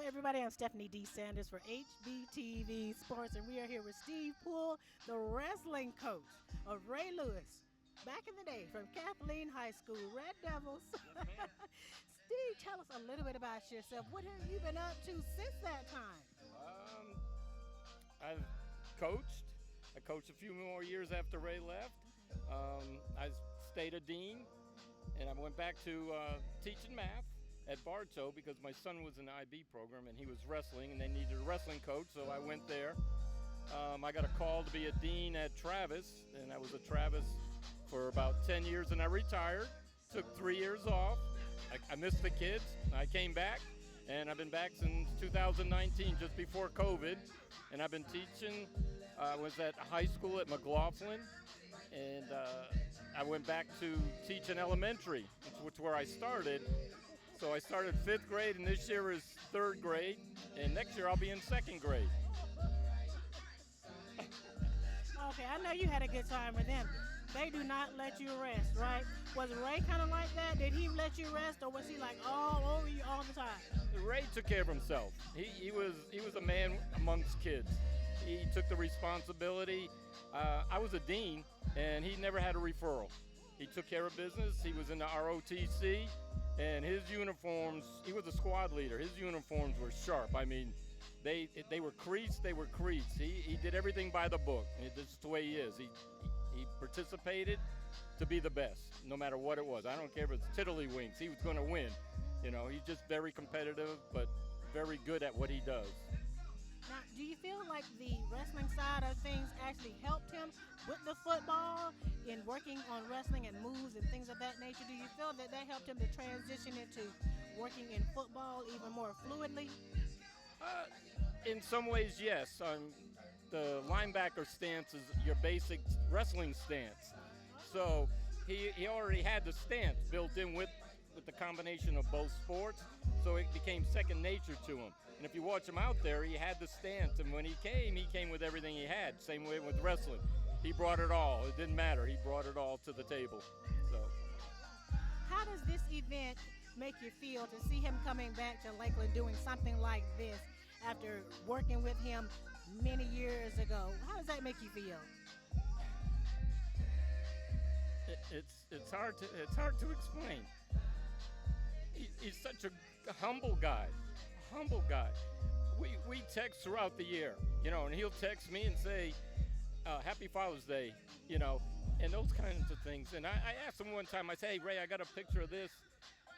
everybody. I'm Stephanie D. Sanders for HBTV Sports, and we are here with Steve Poole, the wrestling coach of Ray Lewis. Back in the day from Kathleen High School, Red Devils. Yes, ma'am. Steve, tell us a little bit about yourself. What have you been up to since that time? Um, I've coached. I coached a few more years after Ray left. I stayed a dean, and I went back to teaching math at Bartow because my son was in the IB program and he was wrestling, and they needed a wrestling coach, so I went there. I got a call to be a dean at Travis, and I was at Travis for about 10 years, and I retired. Took 3 years off. I missed the kids. I came back, and I've been back since 2019, just before COVID. And I've been teaching. I was at high school at McLaughlin, and I went back to teaching elementary, which is where I started. So I started 5th grade, and this year is 3rd grade, and next year I'll be in 2nd grade. Okay, I know you had a good time with them. They do not let you rest, right? Was Ray kind of like that? Did he let you rest, or was he like all over you all the time? Ray took care of himself. He was a man amongst kids. He took the responsibility. I was a dean, and he never had a referral. He took care of business. He was in the ROTC, and his uniforms, he was a squad leader. His uniforms were sharp. I mean, they were creased. They were creased. He did everything by the book. This is the way he is. He participated to be the best, no matter what it was. I don't care if it's tiddlywinks. He was going to win. You know, he's just very competitive, but very good at what he does. Now, do you feel like the wrestling side of things actually helped him with the football in working on wrestling and moves and things of that nature? Do you feel that helped him to transition into working in football even more fluidly? In some ways, yes. The linebacker stance is your basic wrestling stance. So he already had the stance built in with the combination of both sports, so it became second nature to him. And if you watch him out there, he had the stance, and when he came with everything he had. Same way with wrestling. He brought it all. It didn't matter. He brought it all to the table. So, how does this event make you feel to see him coming back to Lakeland doing something like this after working with him many years ago? How does that make you feel? It's hard to explain. He's such a humble guy. We text throughout the year, you know, and he'll text me and say, Happy Father's Day, you know, and those kinds of things. And I asked him one time, I said, hey, Ray, I got a picture of this.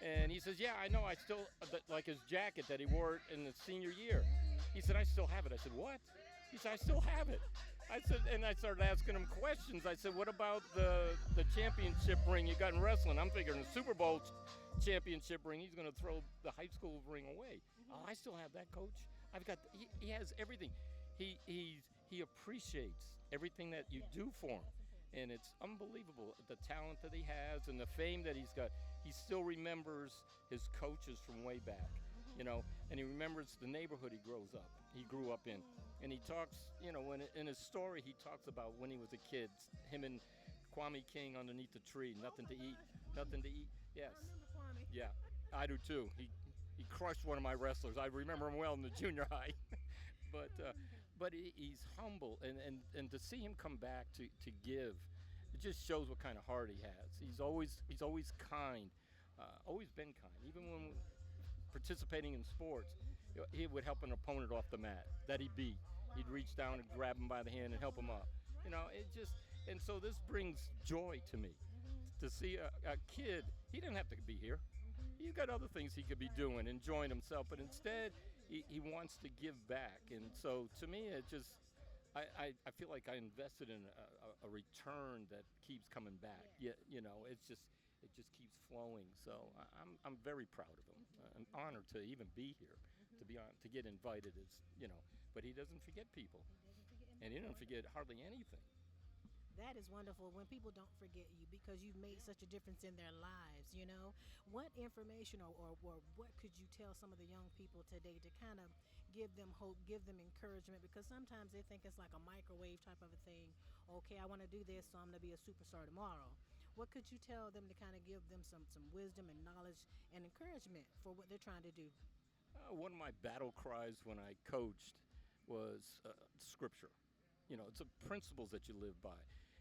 And he says, yeah, I know, I still, like his jacket that he wore in the senior year. He said, I still have it. I said, what? He said, I still have it. I said, and I started asking him questions. I said, what about the championship ring you got in wrestling? I'm figuring the Super Bowl championship ring, he's going to throw the high school ring away. Mm-hmm. Oh, I still have that, Coach. He has everything. He appreciates everything that you do for him. And it's unbelievable, the talent that he has and the fame that he's got. He still remembers his coaches from way back, you know, and he remembers the neighborhood he grew up in. And he talks, you know, in his story, he talks about when he was a kid, him and Kwame King underneath the tree, nothing to eat. Yes. Yeah, I do too. He crushed one of my wrestlers. I remember him well in the junior high. But he's humble, and to see him come back to give, it just shows what kind of heart he has. He's always kind, always been kind. Even when participating in sports, he would help an opponent off the mat that he beat. He'd reach down and grab him by the hand and help him up. You know, and so this brings joy to me to see a kid. He didn't have to be here. He's got other things he could be doing, enjoying himself, but instead he wants to give back. And so to me, it just, I feel like I invested in a return that keeps coming back. Yeah, you know, it just keeps flowing. So I'm very proud of him. I'm honored to even be here, to get invited, as you know. But he doesn't forget people, and he doesn't forget hardly anything. That is wonderful when people don't forget you because you've made such a difference in their lives, you know. What information or what could you tell some of the young people today to kind of give them hope, give them encouragement? Because sometimes they think it's like a microwave type of a thing. Okay, I want to do this, so I'm going to be a superstar tomorrow. What could you tell them to kind of give them some wisdom and knowledge and encouragement for what they're trying to do? One of my battle cries when I coached was scripture. You know, it's the principles that you live by.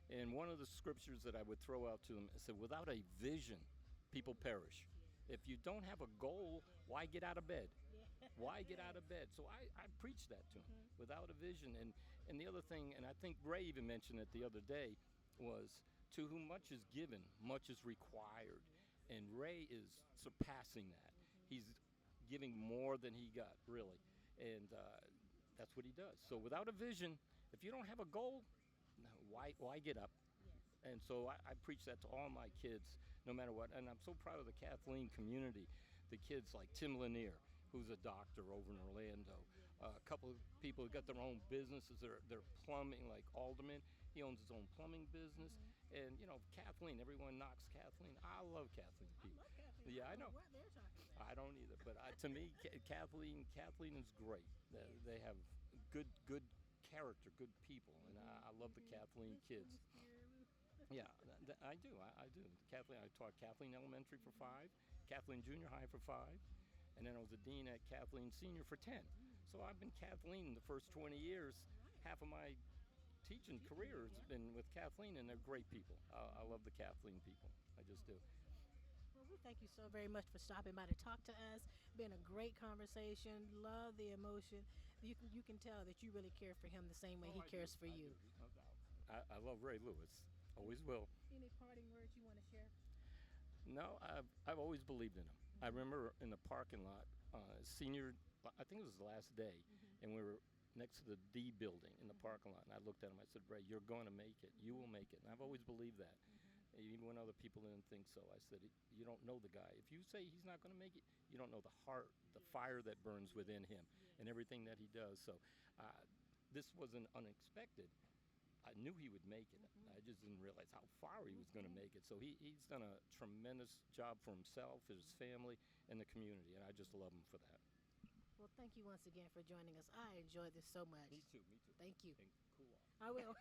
And one of the scriptures that I would throw out to them, I said, without a vision, people perish. If you don't have a goal, why get out of bed? Why get out of bed? So I preach that to him without a vision. And the other thing, and I think Ray even mentioned it the other day, was to whom much is given, much is required. And Ray is surpassing that. He's giving more than he got, really. And that's what he does. So without a vision, if you don't have a goal, no, why get up? And so I preach that to all my kids, no matter what. And I'm so proud of the Kathleen community. The kids like Tim Lanier, who's a doctor over in Orlando. A couple of people who got their own businesses. They're plumbing, like Alderman. He owns his own plumbing business. And, you know, Kathleen, everyone knocks Kathleen. I love Kathleen people. Yeah, I know. I don't either. But to me, Kathleen is great. They have good character, good people. And I love the Kathleen kids. Yeah, I do. I do. Kathleen, I taught Kathleen Elementary for 5, Kathleen Junior High for 5, and then I was a dean at Kathleen Senior for 10. So I've been Kathleen the first 20 years. Half of my teaching career has been with Kathleen, and they're great people. I love the Kathleen people. I just do. Well, we thank you so very much for stopping by to talk to us. Been a great conversation. Love the emotion. You can tell that you really care for him the same way he I cares do. for I you. do. No doubt. I love Ray Lewis. Always will. Any parting words you want to share? No, I've always believed in him. I remember in the parking lot, senior, I think it was the last day, and we were next to the D building in the parking lot, and I looked at him. I said, Ray, you're going to make it. You will make it. And I've always believed that. Even when other people didn't think so, I said, you don't know the guy. If you say he's not going to make it, you don't know the heart, the fire that burns within him, and everything that he does. So this wasn't unexpected. I knew he would make it. I just didn't realize how far he was going to make it. So he's done a tremendous job for himself, his family, and the community, and I just love him for that. Well, thank you once again for joining us. I enjoyed this so much. Me too. Thank you. And cool off. I will.